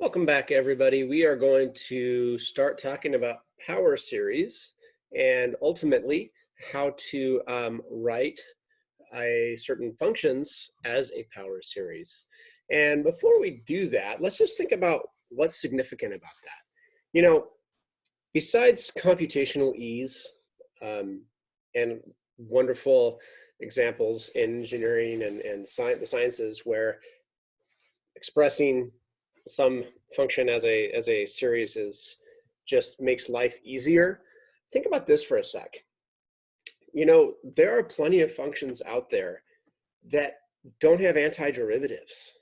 Welcome back, everybody. We are going to start talking about power series and ultimately how to write certain functions as a power series. And before we do that, let's just think about what's significant about that. You know, besides computational ease and wonderful examples in engineering and the sciences where expressing some function as a series is just makes life easier. Think about this for a sec. You know, there are plenty of functions out there that don't have antiderivatives.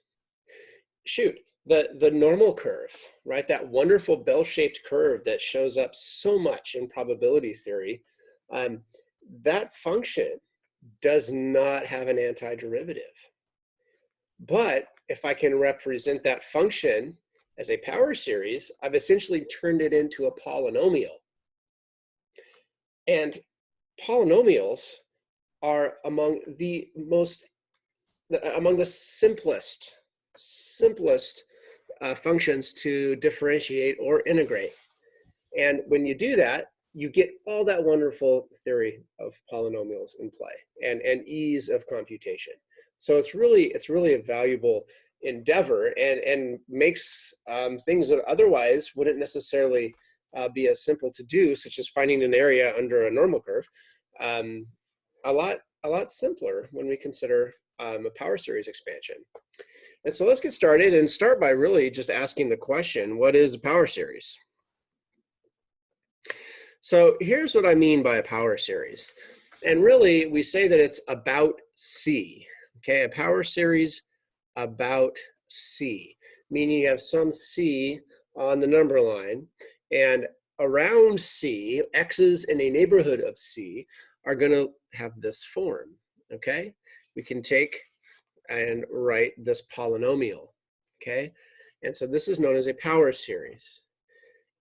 Shoot, the normal curve, right? That wonderful bell-shaped curve that shows up so much in probability theory, that function does not have an antiderivative. But if I can represent that function as a power series, I've essentially turned it into a polynomial. And polynomials are among the simplest functions to differentiate or integrate. And when you do that, you get all that wonderful theory of polynomials in play and ease of computation. So it's really a valuable endeavor and makes things that otherwise wouldn't necessarily be as simple to do, such as finding an area under a normal curve, a lot simpler when we consider a power series expansion. And so let's get started and start by really just asking the question, what is a power series? So here's what I mean by a power series. And really, we say that it's about C, okay? A power series about C, meaning you have some C on the number line, and around C, x's in a neighborhood of C are gonna have this form, okay? We can take and write this polynomial, okay? And so this is known as a power series.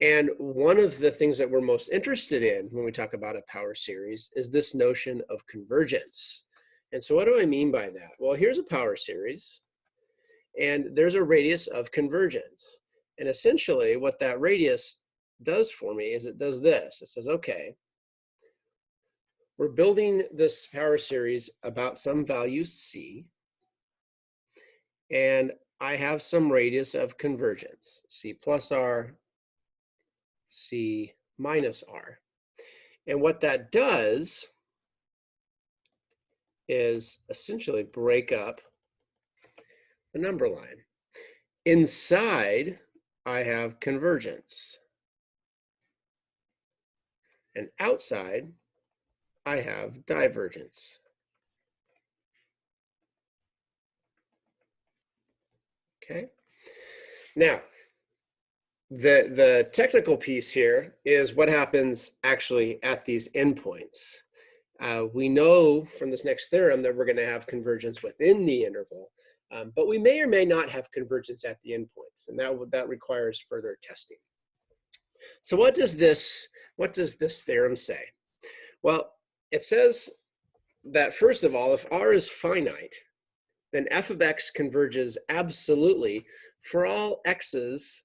And one of the things that we're most interested in when we talk about a power series is this notion of convergence. And so what do I mean by that? Well, here's a power series, and there's a radius of convergence. And essentially what that radius does for me is it does this. It says, okay, we're building this power series about some value C, and I have some radius of convergence, C plus R, C minus R. And what that does is essentially break up the number line. Inside, I have convergence. And outside, I have divergence. Okay? Now, the technical piece here is what happens actually at these endpoints. We know from this next theorem that we're going to have convergence within the interval, but we may or may not have convergence at the endpoints, and that requires further testing. So what does this theorem say? Well, it says that first of all, if R is finite, then f of x converges absolutely for all x's,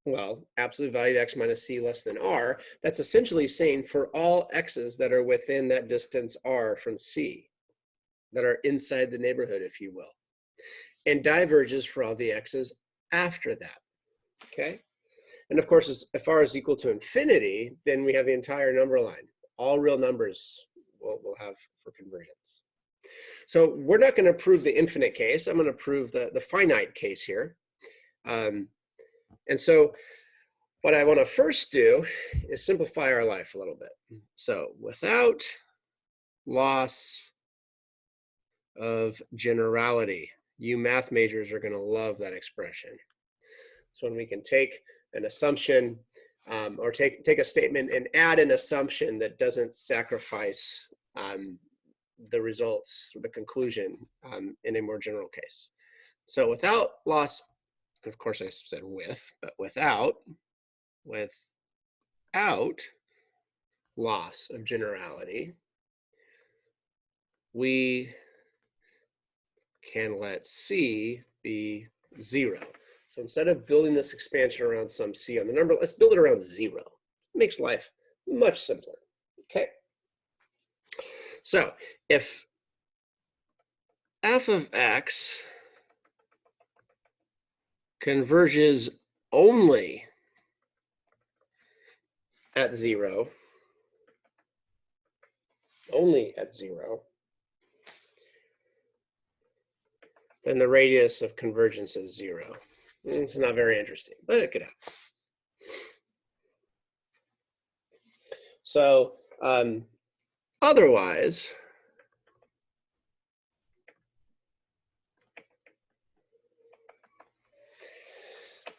well, absolute value of x minus c less than r. That's essentially saying for all x's that are within that distance r from c, that are inside the neighborhood, if you will, and diverges for all the x's after that, okay? And of course, if r is equal to infinity, then we have the entire number line. All real numbers we'll have for convergence. So we're not going to prove the infinite case. I'm going to prove the finite case here. And so what I want to first do is simplify our life a little bit. So without loss of generality, you math majors are going to love that expression. It's when we can take an assumption or take a statement and add an assumption that doesn't sacrifice the results, the conclusion in a more general case. So without loss, of course I said with, but without loss of generality, we can let C be 0. So instead of building this expansion around some c on the number, let's build it around 0. It makes life much simpler. Okay. So if f of x converges only at 0, then the radius of convergence is 0. It's not very interesting, but it could happen. So otherwise,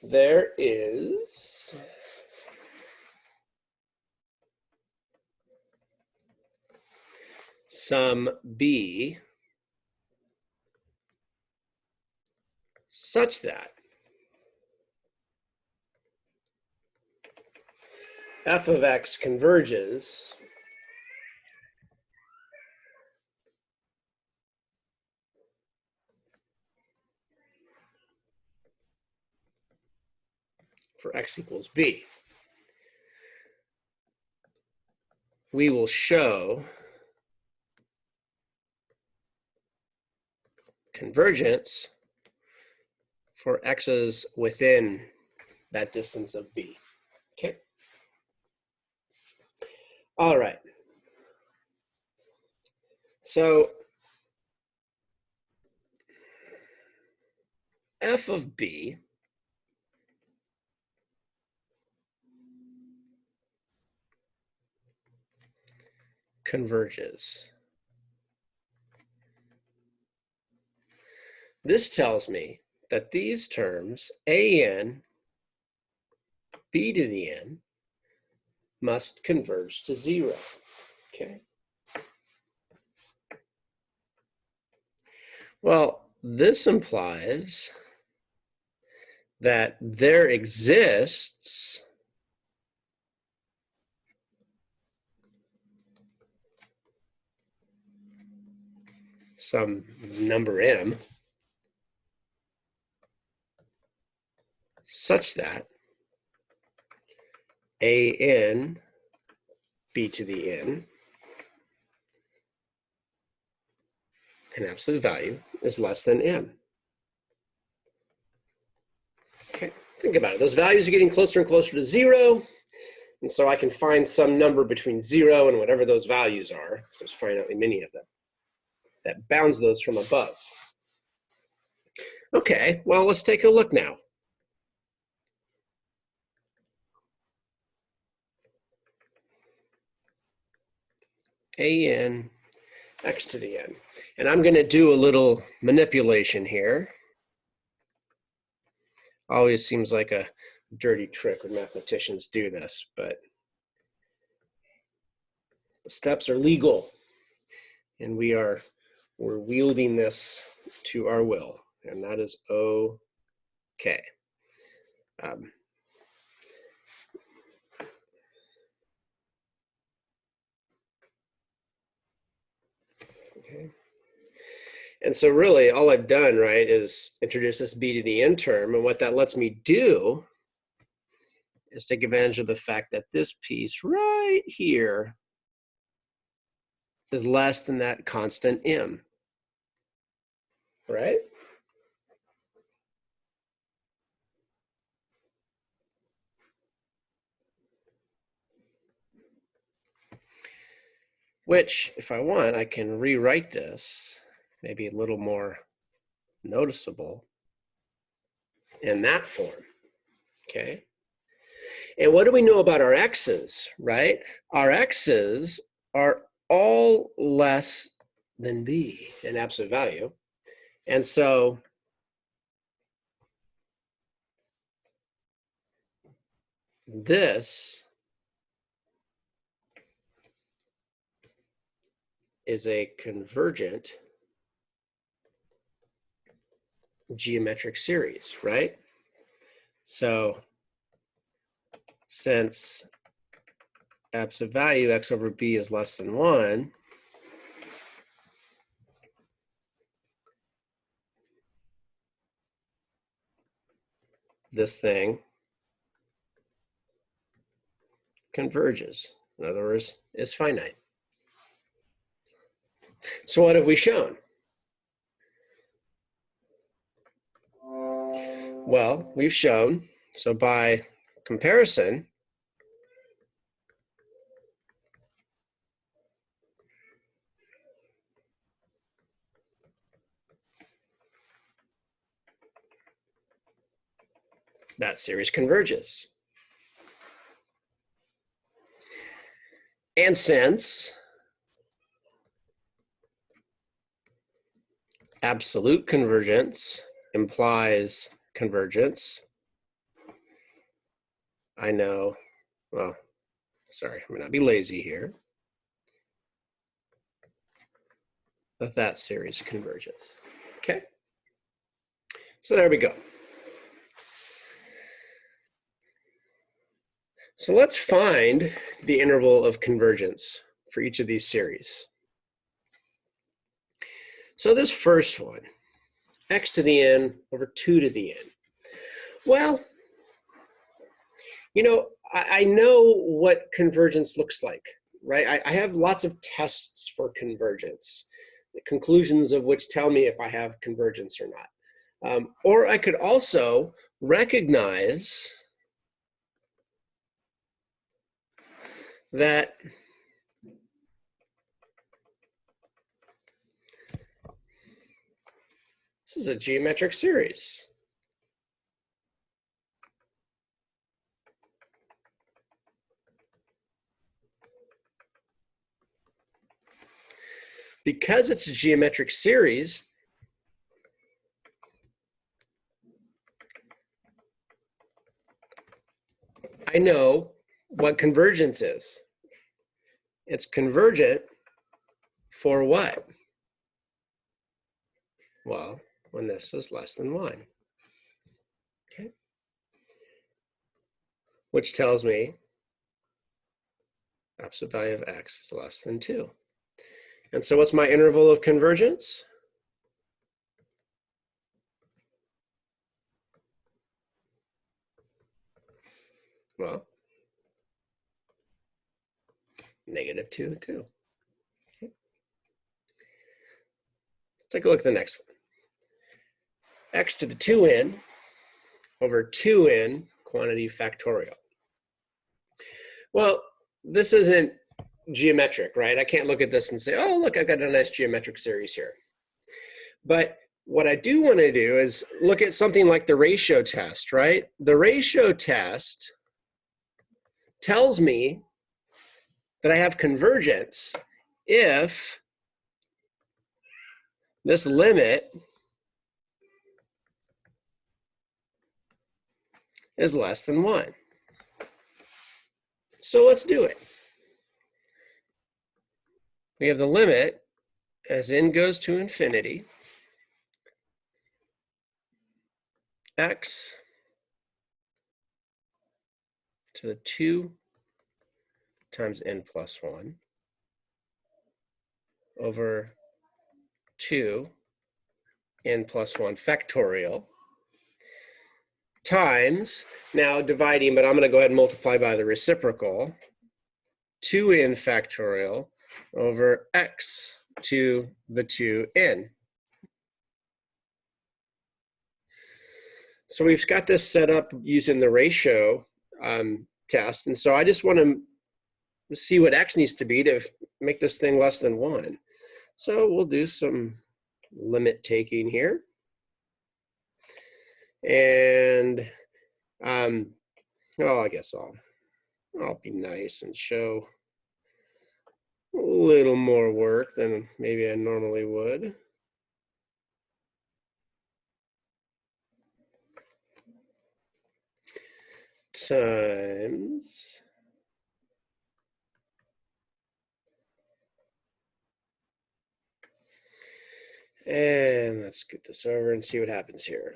there is some b such that f of x converges for x equals b. We will show convergence for x's within that distance of b. Okay. All right. So f of b converges. This tells me that these terms, an, b to the n, must converge to 0. Okay. Well, this implies that there exists some number m such that an b to the n, an absolute value, is less than m. Okay, think about it. Those values are getting closer and closer to 0. And so I can find some number between 0 and whatever those values are. So there's finitely many of them that bounds those from above. Okay, well, let's take a look now. An x to the n. And I'm going to do a little manipulation here. Always seems like a dirty trick when mathematicians do this, but the steps are legal, and we're wielding this to our will, and that is okay. Okay. And so really all I've done, right, is introduce this b to the n term, and what that lets me do is take advantage of the fact that this piece right here is less than that constant m, right? Which, if I want, I can rewrite this maybe a little more noticeable in that form, okay? And what do we know about our x's, right? Our x's are all less than b in absolute value. And so this is a convergent geometric series, right? So since absolute value x over b is less than 1, this thing converges. In other words, is finite. So what have we shown? Well, we've shown, so by comparison, that series converges. And since absolute convergence implies convergence, I know, well, sorry, I'm gonna be lazy here, that series converges. Okay, so there we go. So let's find the interval of convergence for each of these series. So this first one, x to the n over 2 to the n. Well, you know, I know what convergence looks like, right? I have lots of tests for convergence, the conclusions of which tell me if I have convergence or not. Or I could also recognize that this is a geometric series. Because it's a geometric series, I know what convergence is. It's convergent for what? Well, when this is less than 1. Okay. Which tells me absolute value of x is less than 2. And so what's my interval of convergence? Well, -2, 2. Okay. Let's take a look at the next one. X to the 2n over 2n quantity factorial. Well, this isn't geometric, right? I can't look at this and say, oh, look, I've got a nice geometric series here. But what I do want to do is look at something like the ratio test, right? The ratio test tells me that I have convergence if this limit is less than 1. So let's do it. We have the limit as n goes to infinity, x to the 2 times n plus 1 over 2 n plus 1 factorial times, now dividing, but I'm going to go ahead and multiply by the reciprocal, 2n factorial over x to the 2n. So we've got this set up using the ratio test, and so I just want to see what x needs to be to make this thing less than 1. So we'll do some limit taking here. And, well, I guess I'll be nice and show a little more work than maybe I normally would. Times and let's scoot this over and see what happens here.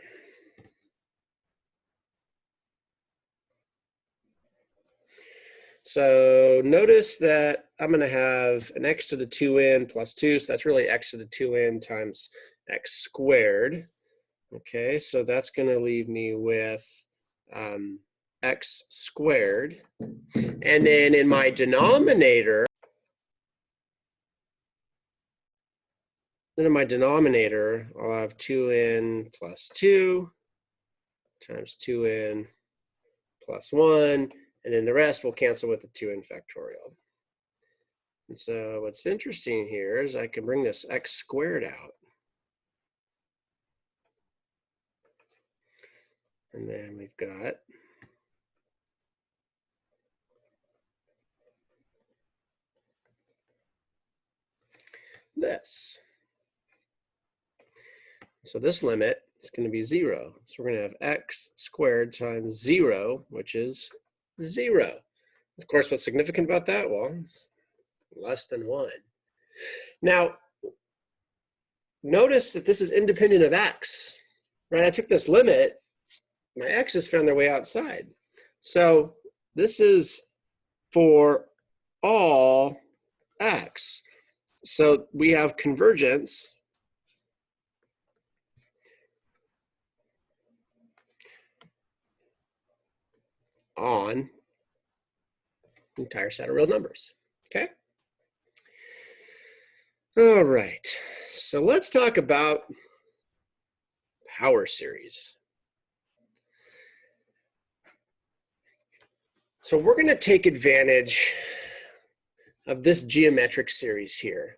So notice that I'm going to have an x to the 2n plus 2, so that's really x to the 2n times x squared. Okay, so that's going to leave me with x squared. And then in my denominator, I'll have 2n plus 2 times 2n plus 1, and then the rest will cancel with the 2n factorial. And so what's interesting here is I can bring this x squared out. And then we've got this. So this limit is going to be 0. So we're going to have x squared times 0, which is 0. Of course, what's significant about that? Well, it's less than 1. Now, notice that this is independent of x, right? I took this limit, my x's found their way outside. So this is for all x. So we have convergence on the entire set of real numbers, okay? All right, so let's talk about power series. So we're going to take advantage of this geometric series here.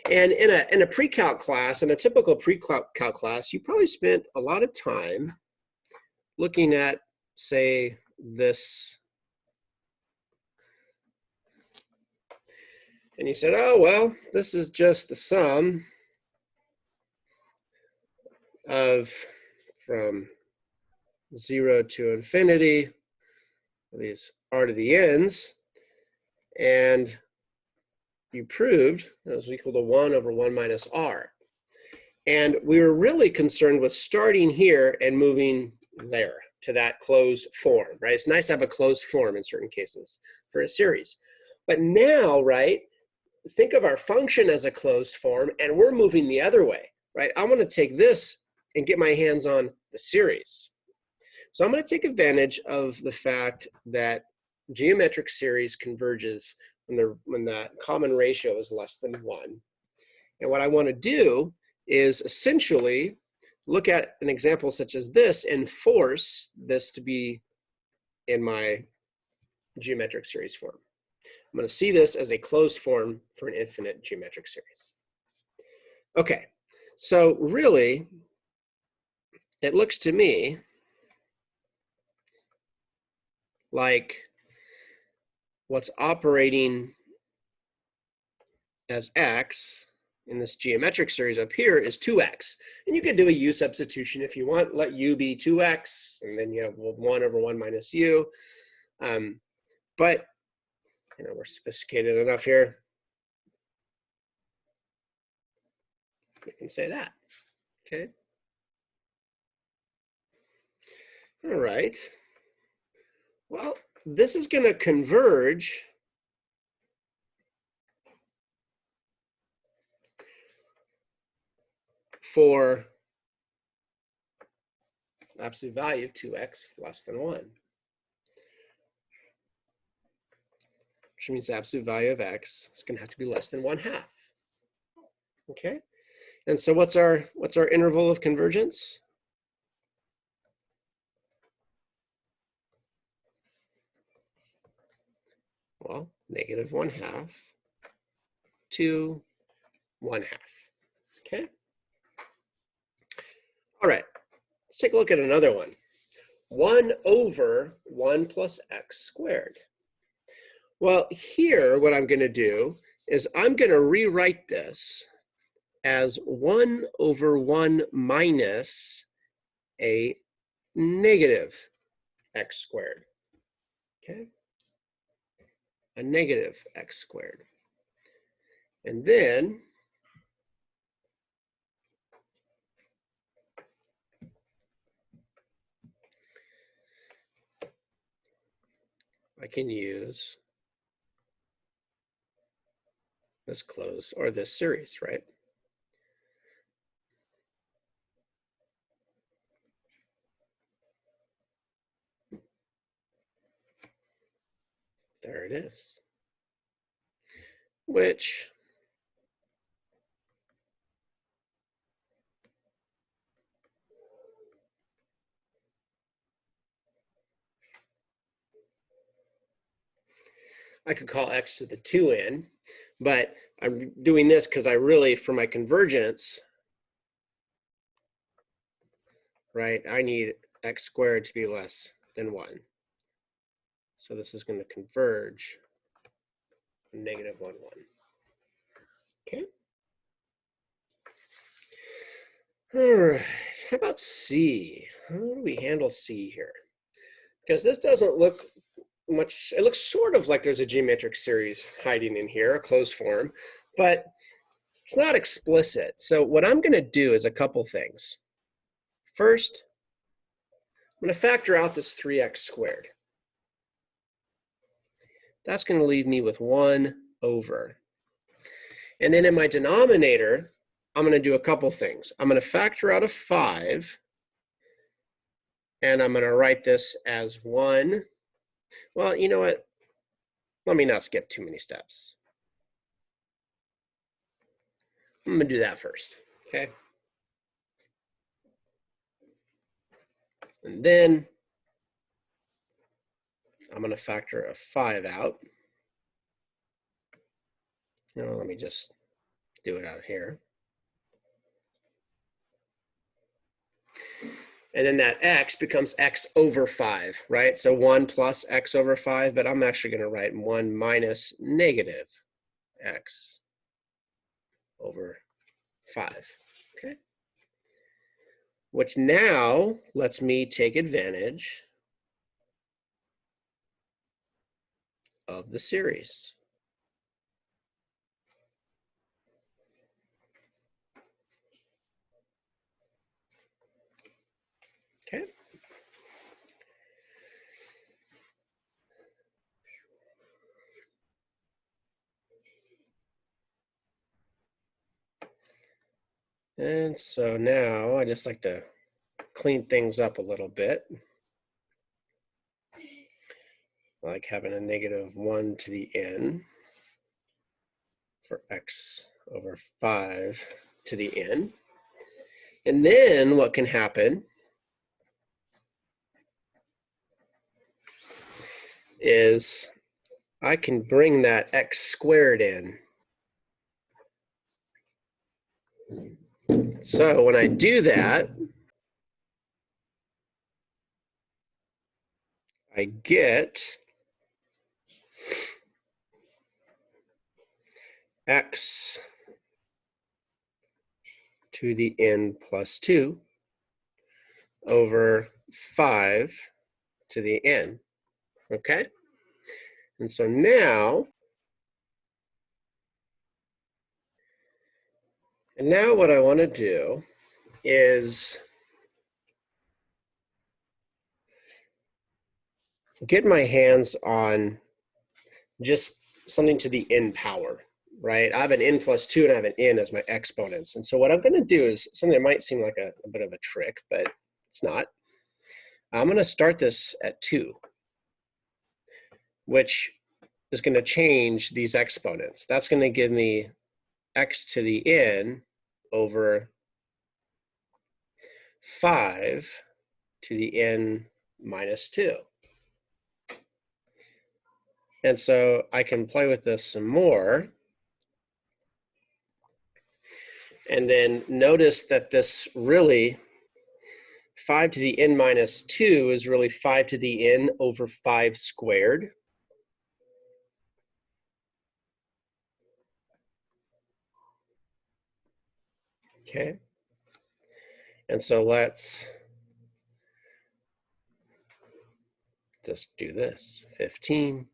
And in a pre-calc class, in a typical pre-calc class, you probably spent a lot of time looking at, say, this. And you said, oh, well, this is just the sum of from 0 to infinity, these r to the n's, and you proved that was equal to 1 over 1 minus r. And we were really concerned with starting here and moving there to that closed form, right? It's nice to have a closed form in certain cases for a series. But now, right, think of our function as a closed form, and we're moving the other way, right? I want to take this and get my hands on the series. So I'm going to take advantage of the fact that geometric series converges when the common ratio is less than 1. And what I want to do is essentially look at an example such as this and force this to be in my geometric series form. I'm going to see this as a closed form for an infinite geometric series. Okay, so really, it looks to me like what's operating as x in this geometric series up here is 2x. And you could do a u substitution if you want. Let u be 2x, and then you have 1 over 1 minus u. But you know, we're sophisticated enough here. We can say that, okay? All right. Well, this is going to converge for absolute value of 2x less than 1. Which means the absolute value of x is going to have to be less than 1/2. Okay? And so what's our interval of convergence? Well, negative 1/2 to 1/2. Okay? All right. Let's take a look at another one. 1 over 1 plus x squared. Well, here what I'm going to do is I'm going to rewrite this as 1 over 1 minus a negative x squared. Okay? A negative x squared. And then I can use this close or this series, right? it is. Which I could call x to the 2n, but I'm doing this because I really, for my convergence, right, I need x squared to be less than 1. So this is going to converge negative 1, 1. Okay. All right. How about C? How do we handle C here? Because this doesn't look much, it looks sort of like there's a geometric series hiding in here, a closed form, but it's not explicit. So what I'm going to do is a couple things. First, I'm going to factor out this 3x squared. That's going to leave me with 1 over. And then in my denominator, I'm going to do a couple things. I'm going to factor out a 5, and I'm going to write this as 1. Well, you know what? Let me not skip too many steps. I'm going to do that first, okay? And then I'm going to factor a 5 out. Let me just do it out here. And then that x becomes x over 5, right? So 1 plus x over 5, but I'm actually going to write 1 minus negative x over 5, okay? Which now lets me take advantage of the series. Okay. And so now I just like to clean things up a little bit. Like having a negative 1 to the n for x over 5 to the n. And then what can happen is I can bring that x squared in. So when I do that, I get x to the n plus 2 over 5 to the n, okay? And so now what I want to do is get my hands on just something to the n power, right? I have an n plus 2 and I have an n as my exponents. And so what I'm going to do is something that might seem like a bit of a trick, but it's not. I'm going to start this at 2, which is going to change these exponents. That's going to give me x to the n over 5 to the n minus 2. And so I can play with this some more. And then notice that this really, 5 to the n minus 2 is really 5 to the n over 5 squared. Okay. And so let's just do this, 15.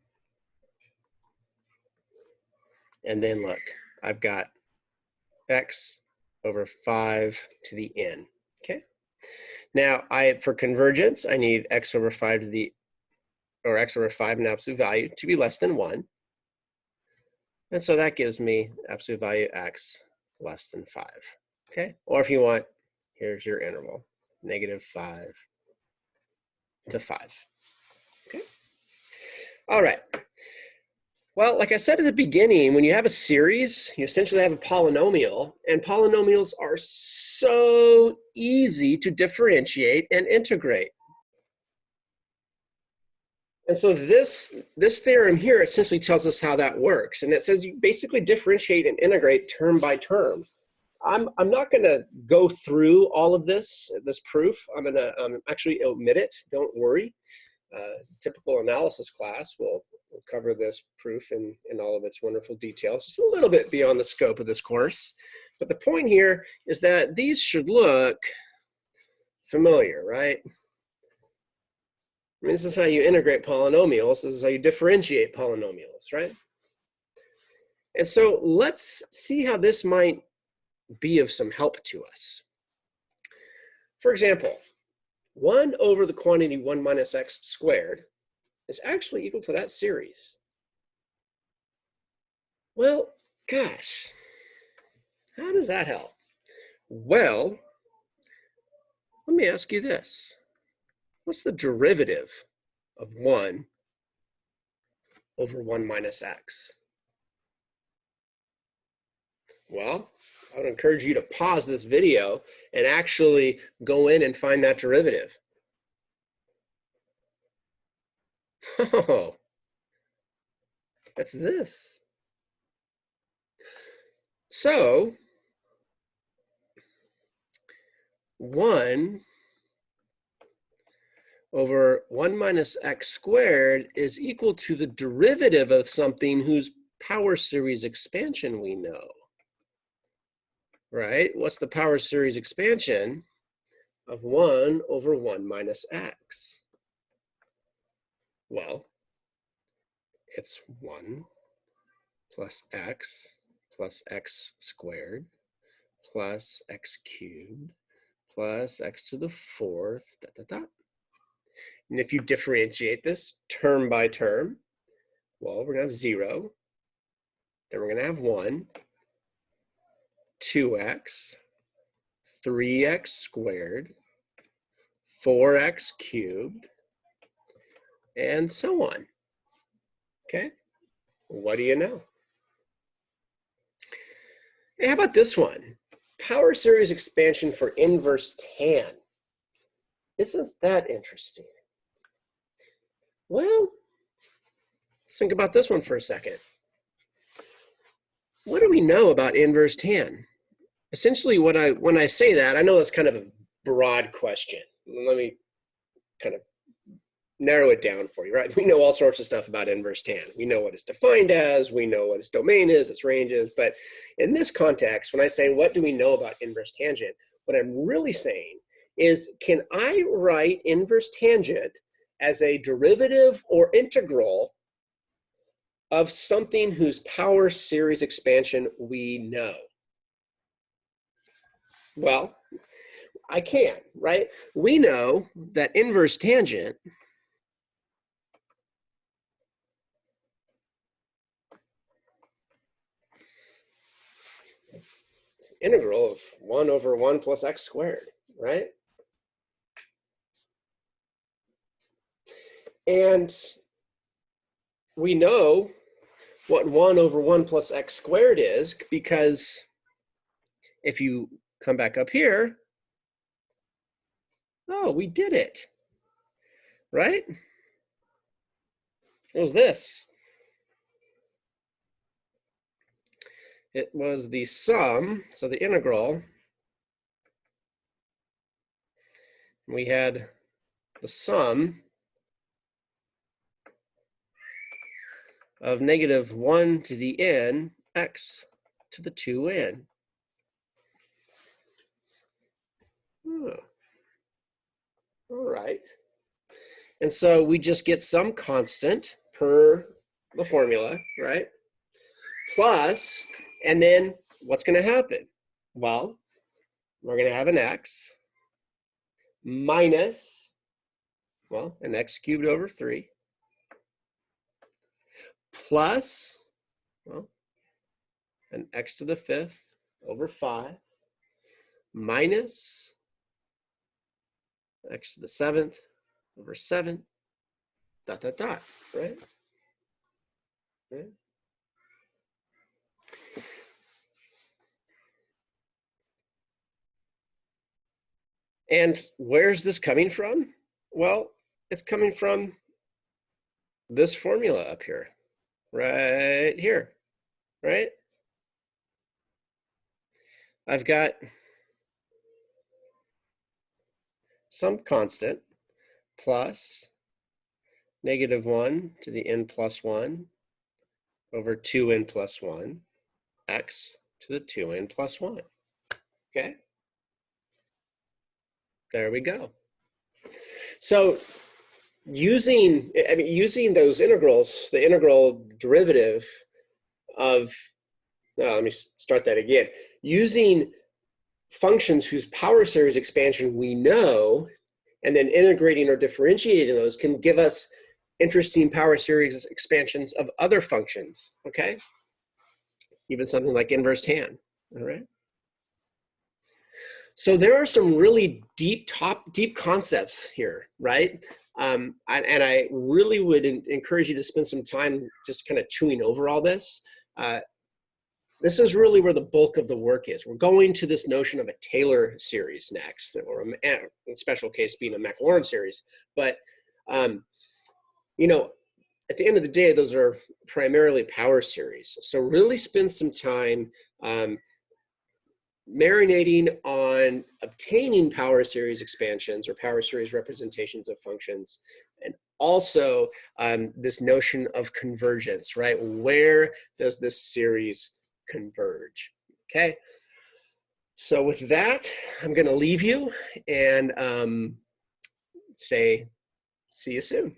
And then look, I've got x over 5 to the n, okay? Now, for convergence, I need x over 5 to the, or x over 5 in absolute value to be less than 1. And so that gives me absolute value x less than 5, okay? Or if you want, here's your interval, negative 5 to 5, okay? All right. Well, like I said at the beginning, when you have a series, you essentially have a polynomial, and polynomials are so easy to differentiate and integrate. And so this theorem here essentially tells us how that works. And it says you basically differentiate and integrate term by term. I'm not going to go through all of this proof. I'm going to actually omit it. Don't worry. Typical analysis class will cover this proof in all of its wonderful details, just a little bit beyond the scope of this course. But the point here is that these should look familiar, right? I mean, this is how you integrate polynomials. This is how you differentiate polynomials, right? And so let's see how this might be of some help to us. For example, 1 over the quantity 1 minus x squared is actually equal to that series. Well, gosh, how does that help? Well, let me ask you this. What's the derivative of 1 over 1 minus x? Well, I would encourage you to pause this video and actually go in and find that derivative. Oh, that's this. So 1 over 1 minus x squared is equal to the derivative of something whose power series expansion we know. Right? What's the power series expansion of 1 over 1 minus x? Well, it's 1 plus x squared plus x cubed plus x to the 4th, dot, dot, dot. And if you differentiate this term by term, well, we're going to have 0. Then we're going to have 1, 2x, 3x squared, 4x cubed, and so on. Okay? What do you know? Hey, how about this one? Power series expansion for inverse tan. Isn't that interesting? Well, let's think about this one for a second. What do we know about inverse tan? Essentially, when I say that, I know that's kind of a broad question. Let me kind of narrow it down for you, right? We know all sorts of stuff about inverse tan. We know what it's defined as, we know what its domain is, its range is, but in this context, when I say what do we know about inverse tangent, what I'm really saying is, can I write inverse tangent as a derivative or integral of something whose power series expansion we know? Well, I can, right? We know that inverse tangent is the integral of 1 over 1 plus x squared, right? And we know what 1 over 1 plus x squared is, because if you come back up here, oh, we did it, right? It was this. It was the sum, so the integral. We had the sum of negative 1 to the n, x to the 2n. Oh. All right. And so we just get some constant per the formula, right? Plus, and then what's going to happen? Well, we're going to have an x minus, well, an x cubed over 3 plus, well, an x to the 5th over 5 minus x to the 7th over 7, dot, dot, dot, right? Right? And where's this coming from? Well, it's coming from this formula up here, right here, right? I've got some constant plus -1 to the n plus 1 over 2n plus 1 x to the 2n plus 1. Okay, there we go. So using those integrals, the integral derivative of, let me start that again. Using functions whose power series expansion we know, and then integrating or differentiating those can give us interesting power series expansions of other functions, okay? Even something like inverse tan, all right? So there are some really deep concepts here, right? And I really would encourage you to spend some time just kind of chewing over all this. This is really where the bulk of the work is. We're going to this notion of a Taylor series next, or in special case being a Maclaurin series. But, you know, at the end of the day, those are primarily power series. So really spend some time marinating on obtaining power series expansions or power series representations of functions, and also this notion of convergence, right? Where does this series converge? Okay, so with that, I'm going to leave you and say see you soon.